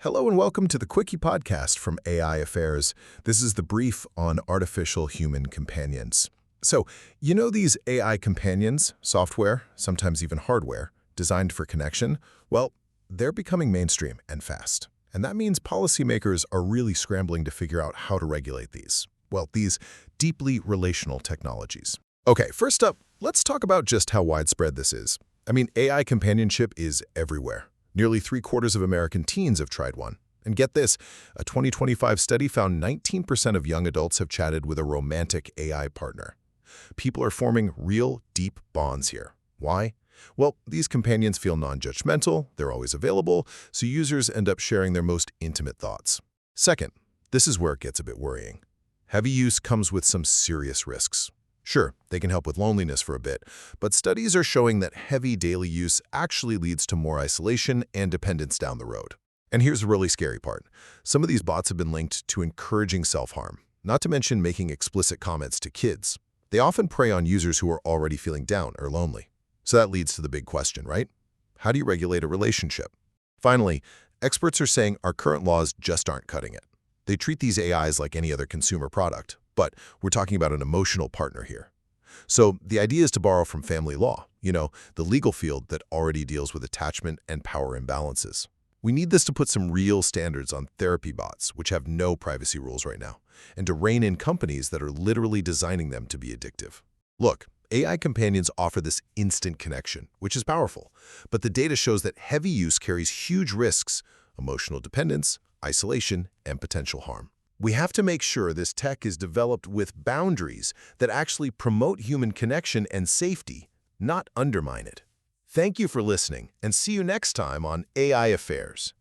Hello and welcome to the Quicky podcast from AI Affairs. This is the brief on artificial human companions. So, you know these AI companions, software, sometimes even hardware, designed for connection? Well, they're becoming mainstream and fast. And that means policymakers are really scrambling to figure out how to regulate these. Well, these deeply relational technologies. Okay, first up, let's talk about just how widespread this is. AI companionship is everywhere. Nearly 3/4 of American teens have tried one. And get this, a 2025 study found 19% of young adults have chatted with a romantic AI partner. People are forming real, deep bonds here. Why? Well, these companions feel non-judgmental, they're always available, so users end up sharing their most intimate thoughts. Second, this is where it gets a bit worrying. Heavy use comes with some serious risks. Sure, they can help with loneliness for a bit, but studies are showing that heavy daily use actually leads to more isolation and dependence down the road. And here's the really scary part. Some of these bots have been linked to encouraging self-harm, not to mention making explicit comments to kids. They often prey on users who are already feeling down or lonely. So that leads to the big question, right? How do you regulate a relationship? Finally, experts are saying our current laws just aren't cutting it. They treat these AIs like any other consumer product, but we're talking about an emotional partner here. So the idea is to borrow from family law, the legal field that already deals with attachment and power imbalances. We need this to put some real standards on therapy bots, which have no privacy rules right now, and to rein in companies that are literally designing them to be addictive. Look, AI companions offer this instant connection, which is powerful, but the data shows that heavy use carries huge risks: emotional dependence, isolation, and potential harm. We have to make sure this tech is developed with boundaries that actually promote human connection and safety, not undermine it. Thank you for listening, and see you next time on AI Affairs.